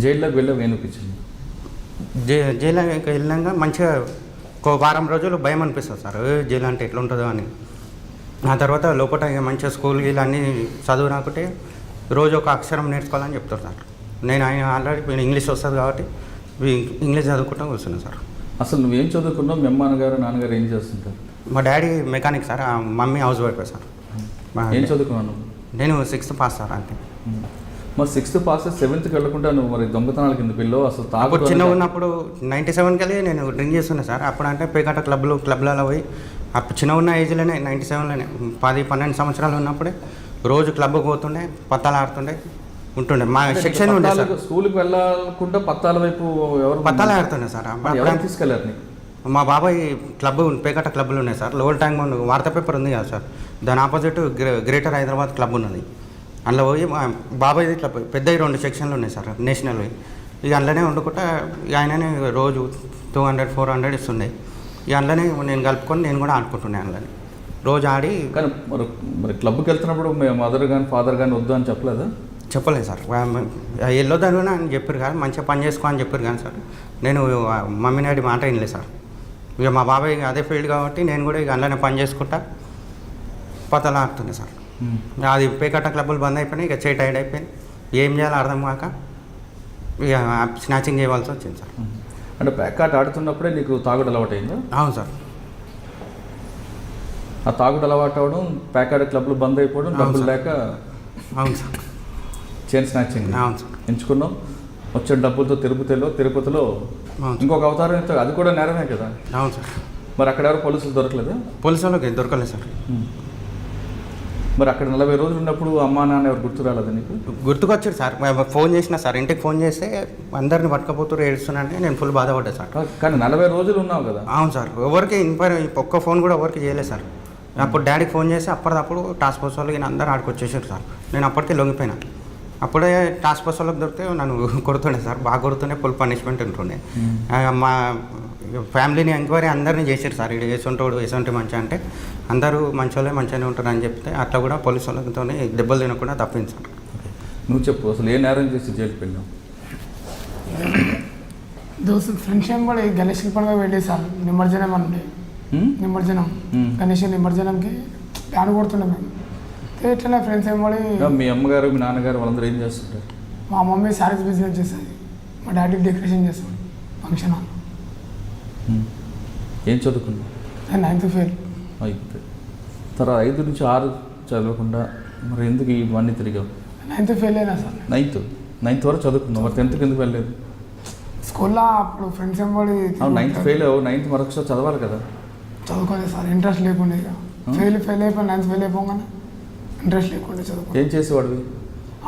జైల్లోకి వెళ్ళావు ఏమనిపించింది? జైలుకి వెళ్ళాక మంచిగా ఒక వారం రోజులు భయం అనిపిస్తుంది సార్, జైలు అంటే ఎట్లా ఉంటుందో అని. ఆ తర్వాత లోపల మంచిగా స్కూల్ గీళ్ళు అన్నీ చదువు రాకుంటే రోజు ఒక అక్షరం నేర్చుకోవాలని చెప్తారు సార్. నేను ఆల్రెడీ ఇంగ్లీష్ వస్తుంది కాబట్టి ఇంగ్లీష్ చదువుకుంటూ కూర్చున్నాను సార్. అసలు నువ్వేం చదువుకున్నావు? మీ అమ్మ నాన్నగారు ఏం చేస్తుంటారు? మా daddy mechanic sir, mummy house wife sir. ఏం చదువుకున్నాను? నేను 6th పాస్ సార్. అంతే. మరి 6th పాస్ 7th వెళ్ళకుండా నువ్వు మరి దొంగతనాల కింద పిల్లలు అసలు అప్పుడు చిన్న ఉన్నప్పుడు 97కి వెళ్ళి నేను డ్రింక్ చేస్తున్నా సార్. అప్పుడు అంటే పేకాట క్లబ్లలో పోయి అప్పుడు చిన్న ఉన్న ఏజ్లోనే 97లోనే 10-12 సంవత్సరాలు ఉన్నప్పుడే రోజు క్లబ్కి పోతుండే, పత్తాలు ఆడుతుండే ఉంటుండే. మా సెక్షన్ ఉండే సార్. స్కూల్కి వెళ్ళకుండా పత్తాల వైపు ఎవరు పత్తాలు ఆడుతుండే సార్. తీసుకెళ్ళారు? మా బాబాయ్ పేకాట క్లబ్లు ఉన్నాయి సార్. లోవర్ ట్యాంక్ బండ్ వార్తా పేపర్ ఉంది కదా సార్, దాని ఆపోజిట్ గ్రేటర్ హైదరాబాద్ క్లబ్ ఉన్నది. అందులో పోయి మా బాబాయ్ క్లబ్ పెద్ద 2 సెక్షన్లు ఉన్నాయి సార్ నేషనల్. ఇక అందులోనే వండుకుంటా ఆయననే రోజు 200-400 ఇస్తుండే. ఇక అందులోనే నేను కలుపుకొని నేను కూడా ఆడుకుంటుండే అందులోనే రోజు ఆడి. కానీ మరి క్లబ్కి వెళ్తున్నప్పుడు మీ మదర్ కానీ ఫాదర్ కానీ వద్దు అని చెప్పలేదా? చెప్పలేదు సార్. వెళ్ళొద్దని అని చెప్పారు కానీ మంచిగా పని చేసుకో అని చెప్పారు కానీ సార్, నేను మమ్మీ డాడీ మాట వినలేదు సార్. ఇక మా బాబాయ్ అదే ఫీల్డ్ కాబట్టి నేను కూడా ఇక అందులోనే పని చేసుకుంటా పతలా ఆడుతుండే సార్. అది పేకాట క్లబ్బులు బంద్ అయిపోయినాయి. ఇక చేయి టైడ్ అయిపోయింది, ఏం చేయాలో అర్థం కాక ఇక స్నాచింగ్ చేయవలసి వచ్చింది సార్. అంటే పేకాట ఆడుతున్నప్పుడే నీకు తాగుడు అలవాటు అయిందా? అవును సార్. ఆ తాగుడు అలవాటు అవడం, పేకాట క్లబ్లు బంద్ అయిపోవడం, డబ్బులు లేక. అవును సార్. Chain snatching ఎంచుకున్నాం. వచ్చే డబ్బులతో తిరుపతిలో ఇంకొక అవతారం అయితే అది కూడా నేరమే కదా? అవును సార్. మరి అక్కడ ఎవరు పోలీసులు దొరకలేదా? పోలీసులకి దొరకలేదు సార్. మరి అక్కడ 40 రోజులు ఉన్నప్పుడు అమ్మా నాన్న ఎవరు గుర్తు రాలేదా నీకు? గుర్తుకొచ్చారు సార్. ఫోన్ చేసిన సార్, ఇంటికి ఫోన్ చేస్తే అందరిని పట్టుకపోతూ ఏడుస్తున్నానంటే నేను ఫుల్ బాధపడ్డా సార్. కానీ 40 రోజులు ఉన్నావు కదా? అవును సార్. ఎవరికి ఒక్క ఫోన్ కూడా ఎవరికి చేయలేదు సార్. అప్పుడు డాడీకి ఫోన్ చేసి అప్పటిదప్పుడు టాస్క్ ఫోర్స్ వాళ్ళకి అందరూ ఆడుకొచ్చేసారు సార్. నేను అప్పటికే లొంగిపోయినా. అప్పుడే టాస్క్ ఫోర్స్ వాళ్ళకి దొరికితే నన్ను కొడుతుండే సార్, బాగా కొడుతుండే, ఫుల్ పనిష్మెంట్ ఉంటుండే. మా ఫ్యామిలీని ఎంక్వైరీ అందరినీ చేశారు సార్. ఇది ఎసొంటోడు ఎసొంటి మంచి అంటే అందరూ మంచోళ్ళే మంచిగానే ఉంటారు అని చెప్తే అట్లా కూడా పోలీసు వాళ్ళతో దెబ్బలు తినకుండా తప్పింది సార్. నువ్వు చెప్పు, అసలు ఏ నేరం చేసి జైలుకి వెళ్ళావు? ఫ్రెండ్స్ ఏం కూడా గణేష్ పండుగ వెళ్ళి సార్, నిమజ్జనం అంటే నిమజ్జనం గణేష్ నిమజ్జనంకి ప్లాన్ కొడుతుండే మేము. ఇట్లా ఫ్రెండ్స్ ఏం పడి. మీ అమ్మగారు మీ నాన్నగారు వాళ్ళందరూ ఏం చేస్తుంటారు? మా మమ్మీ శారీస్ బిజినెస్ చేస్తుంది, మా డాడీ డెకరేషన్ చేస్తాడు ఫంక్షన్ హాల్. ఏం చదువుకున్నావు? 9th fail. తర్వాత 5 నుంచి 6 చదవకుండా మరి ఎందుకు ఇవన్నీ తిరిగావు? 9th ఫెయిల్ అయినా సార్. 9th వరకు చదువుకున్నావు, మరి 10th ఎందుకు వెళ్ళలేదు? స్కూల్లో అప్పుడు ఫ్రెండ్స్ ఏం పడి. 9th ఫెయిల్ అవ్వు, 9th మరొకసారి చదవాలి కదా? చదువుకోలేదు సార్, ఇంట్రెస్ట్ లేకుండా. ఇక ఫెయిల్ అయిపోయి 9th ఫెయిల్ అయిపోగానే ఇంట్రెస్ట్ లేకుండా చదువుకో. ఏం చేసేవాడివి?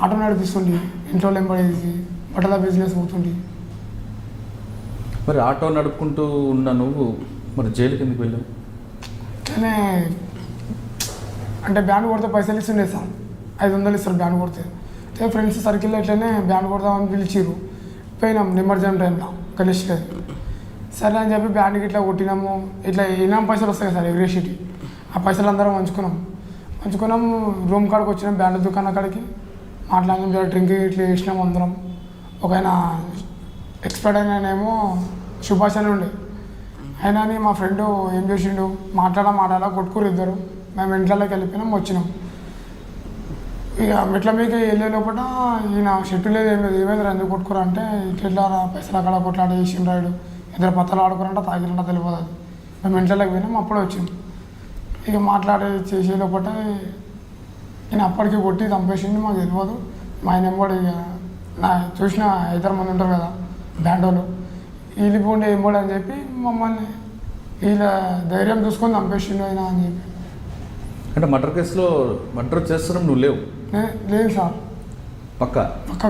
ఆటో నడిపిస్తుండి, ఇంట్లో ఎంబడేసి బట్టల బిజినెస్ పోతుండి. మరి ఆటో నడుపుకుంటూ ఉన్న నువ్వు మరి జైలుకి ఎందుకు వెళ్ళావు? కానీ అంటే బ్యాండ్ కొడితే పైసలు ఇస్తుండే సార్, 500 ఇస్తారు బ్యాండ్ కొడితే. ఫ్రెండ్స్ సర్కిల్లో ఇట్లనే బ్యాండ్ కొడదామని పిలిచిరు. పోయినాం నిమజ్జనం టైంలో గణేష్ గారి. సరే అని చెప్పి బ్యాండ్కి ఇట్లా కొట్టినాము. ఇట్లా ఇనాం పైసలు వస్తాయి సార్ ఎగ్రేషిటీ. ఆ పైసలు అందరం పంచుకున్నాం. రూమ్ కాడికి వచ్చినాం, బ్యాండ్ దుకాణం కాడికి మాట్లాడినాం, డ్రింక్ ఇట్లా వేసినాం అందరం. ఒక ఆయన ఎక్స్పర్ట్ అయినానేమో సుభాష్ అని ఉండే అయినా మా ఫ్రెండ్ ఏం చేసిండు, మాట్లాడాలా కొట్టుకురు ఇద్దరు. మేము ఇంట్లోకి వెళ్ళిపోయినాం, వచ్చినాం. ఇక మెట్ల మీకు వెళ్ళే లోపల ఈయన షెట్టు లేదు ఏం లేదు, ఏమైంది ఎందుకు కొట్టుకురా అంటే ఇట్లా పైసలు అక్కడ కొట్లాడి వేసిన రాయుడు, ఇద్దరు పత్తలు ఆడుకురంట, తాగిరంట తెలియదు. అది మేము ఇంట్లోకి పోయినాం, అప్పుడే వచ్చింది. ఇక మాట్లాడి చేసే లోపల నేను అప్పటికి కొట్టి చంపేసింది, మాకు తెలియదు. మా ఆయన ఎంబడి ఇక నా చూసిన 5 మంది ఉంటారు కదా బ్యాండ్ వాళ్ళు, వీళ్ళిపోండి ఎంబడి అని చెప్పి మమ్మల్ని వీళ్ళ ధైర్యం చూసుకొని చంపేసిండు ఆయన అని చెప్పి. అంటే మర్డర్ కేసులో మర్డర్ చేస్తున్నాం నువ్వు లేవు? లేదు సార్, పక్కా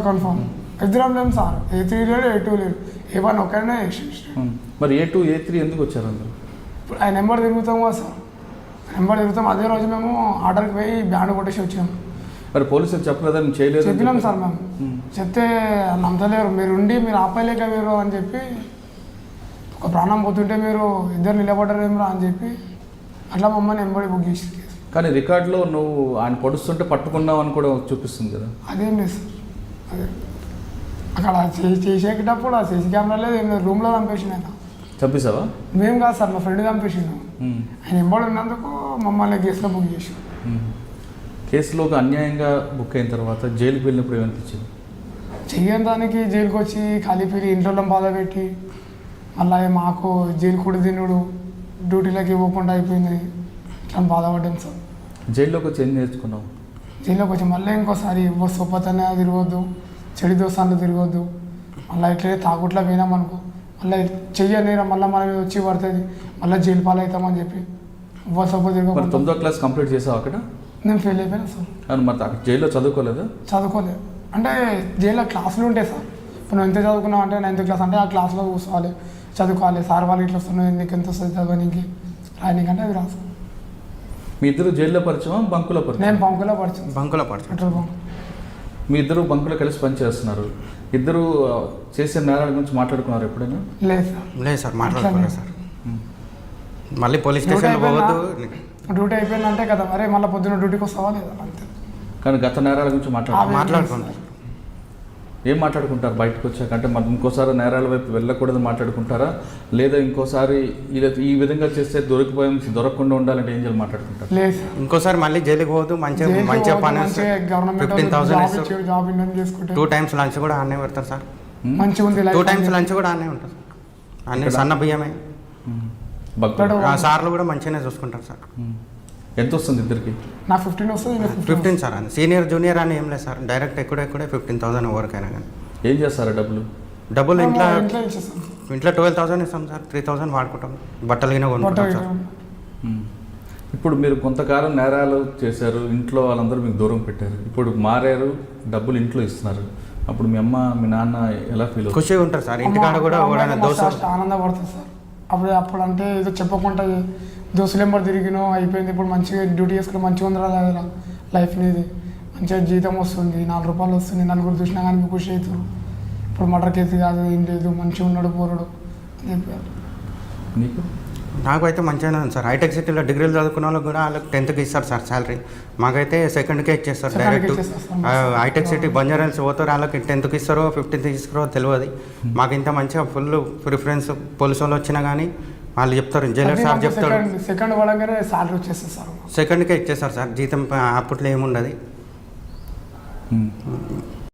కన్ఫర్మ్. ఇద్దరం లేము సార్, A3 లేడు, A2 లేడు, A1 ఒకనే. మరి A2 A3 ఎందుకు వచ్చారు అందరూ? ఇప్పుడు ఆయన నెంబర్ తిరుగుతాం కదా సార్, నెంబర్ తిరుగుతాం. అదే రోజు మేము ఆర్డర్కి పోయి బ్యాండ్ కొట్టేసి వచ్చినాం. మరి పోలీసులు చెప్పలేదా? మేము చేయలేదు. చెప్పినాం సార్, మేము చెప్తే నమ్మలేరు. మీరు ఉండి మీరు ఆపలేక మీరు అని చెప్పి, ఒక ప్రాణం పోతుంటే మీరు ఇద్దరు నిలబడ్డారేమరా అని చెప్పి అట్లా మమ్మల్ని ఎంబడి బుక్ చేసి. కానీ రికార్డులో నువ్వు ఆయన పొడుస్తుంటే పట్టుకున్నావు అని కూడా చూపిస్తుంది కదా? అదేం లేదు సార్, అదే అక్కడ చేసేటప్పుడు ఆ సీసీ కెమెరా లేదు ఏం లేదు, రూమ్లో చంపేసిండు ఆయన. చంపేసావా? మేము కాదు సార్, మా ఫ్రెండ్ చంపేసిండు. ఆయన ఎంబడి ఉన్నందుకు మమ్మల్ని కేసులో బుక్ చేసి. కేసులో ఒక అన్యాయంగా బుక్ అయిన తర్వాత జైలుకి వెళ్ళినప్పుడు ఏమనిపించింది? చెయ్యని దానికి జైలుకి వచ్చి కలిపి ఇంట్లో బాధ పెట్టి మళ్ళీ మాకు జైలు కూడా తినుడు, డ్యూటీలోకి ఇవ్వకుండా అయిపోయింది. ఇట్లా బాధపడ్డాం సార్. జైల్లోకి వచ్చి ఏం నేర్చుకున్నావు? జైల్లోకి వచ్చి మళ్ళీ ఇంకోసారి సొప్పతనే తిరగొద్దు, చెడు దోస్తాన్ని తిరగొద్దు, మళ్ళీ ఇట్లే తాగుట్లా పోయినామనుకో మళ్ళీ చెయ్యనేరా మళ్ళీ మన మీద వచ్చి పడుతుంది, మళ్ళీ జైలు పాలు అవుతామని చెప్పి సొప్ప మరి తిరగకుండా. 9వ క్లాస్ కంప్లీట్ చేసావు అక్కడ? నేను ఫెయిల్ అయిపోయినా సార్. అవును, మరి అక్కడ జైల్లో చదువుకోలేదా? చదువుకోలేదు. అంటే జైల్లో క్లాసులు ఉంటాయి సార్. ఇప్పుడు నువ్వు ఎంత చదువుకున్నావు అంటే 9th క్లాస్ అంటే ఆ క్లాస్లో కూర్చోవాలి, చదువుకోవాలి. సార్ వాళ్ళు ఇట్లా వస్తున్నాయి, నీకు ఎంత వస్తుంది చదవడానికి రాయనీకంటే అవి రాసు. మీ ఇద్దరు జైల్లో పరిచయం, బంకులో నేను పరిచయం? బంకులో పడుతుంది, బంకులో పడుతుంది. Petrol bunk. మీ ఇద్దరు బంకులో కలిసి పనిచేస్తున్నారు. ఇద్దరు చేసే నేరాల గురించి మాట్లాడుకున్నారు ఎప్పుడైనా? లేదు సార్. లేదు సార్, మాట్లాడుకోలేదు సార్. మళ్ళీ పోలీస్ స్టేషన్లో పోవద్దు. డ్యూటీ అయిపోయిందంటే కదా మరే మళ్ళీ పొద్దున్న డ్యూటీకి వస్తావా లేదా అంతే. కానీ గత నేరాల గురించి మాట్లాడుకుంటారు. ఏం మాట్లాడుకుంటారు బయటకు వచ్చాక? అంటే మరి ఇంకోసారి నేరాల వైపు వెళ్ళకూడదు మాట్లాడుకుంటారా, లేదా ఇంకోసారి ఈ విధంగా చేస్తే దొరకకుండా ఉండాలంటే ఏం చేయాలి మాట్లాడుకుంటారు? లేదు సార్. ఇంకోసారి మళ్ళీ జైలుకి పోవద్దు, మంచిగా పని 15,000 ఇస్తారు. జాబ్ ఇంటర్ చేసుకుంటే 2 times లంచ్ కూడా ఆనే పెడతారు సార్. మంచిగా ఉంది. 2 times లంచ్ కూడా ఆనే ఉంటుంది సార్. అన్ని సన్న బియ్యమే. బంకులో సార్లు కూడా మంచిగానే చూసుకుంటారు సార్. ఎంత వస్తుంది ఇద్దరికి? నా 15 వస్తుంది. 15 సార్. అని సీనియర్ జూనియర్ అని ఏం లేదు సార్, డైరెక్ట్ ఎక్కడే 15,000 ఎవరికైనా కానీ. ఏం చేస్తారా డబ్బులు? ఇంట్లో ఇచ్చేస్తాను. 12,000 ఇస్తాం సార్, 3,000 వాడుకుంటాం, బట్టలు గిన కొనుక్కుంటాం సార్. ఇప్పుడు మీరు కొంతకాలం నేరాలు చేశారు, ఇంట్లో వాళ్ళందరూ మీకు దూరం పెట్టారు, ఇప్పుడు మారారు, డబ్బులు ఇంట్లో ఇస్తున్నారు. అప్పుడు మీ అమ్మ మీ నాన్న ఎలా ఫీల్ అవుతారు? ఖుషిగా ఉంటారు సార్. ఇంటికాడ కూడా ఎవరైనా దోశ ఆనందపడుతుంది సార్. అప్పుడు అంటే ఏదో చెప్పకుండా దోశలు ఎంబడి తిరిగినో అయిపోయింది. ఇప్పుడు మంచిగా డ్యూటీ చేసుకుని మంచిగా ఉందా లైఫ్ అనేది, మంచిగా జీతం వస్తుంది, 4 రూపాయలు వస్తుంది, నలుగురు చూసినా కానీ ఖుషి అవుతారు. ఇప్పుడు మటర్ కేసు కాదు, ఏం లేదు, మంచిగా ఉన్నాడు పోరాడు అని చెప్పారు. నీకు? నాకు అయితే మంచిగానే ఉంది సార్. హైటెక్ సిటీలో డిగ్రీలు చదువుకున్న వాళ్ళకి కూడా వాళ్ళకి 10th ఇస్తారు సార్ శాలరీ. మాకైతే 2ndకే ఇచ్చేస్తారు డైరెక్ట్. హైటెక్ సిటీ బంజారాల్స్ పోతారు, వాళ్ళకి 10th ఇస్తారో 15th ఇస్తారో తెలియదు. మాకు ఇంత మంచిగా ఫుల్ ప్రిఫరెన్స్ పోలీసు వాళ్ళు వచ్చినా కానీ వాళ్ళు చెప్తారు, జైలర్ సార్ చెప్తారు. సెకండ్ పడంగానే సాలరీ వచ్చేస్తుంది సార్. 2ndకే ఇచ్చేస్తారు సార్ జీతం. అప్పట్లో ఏముండదు.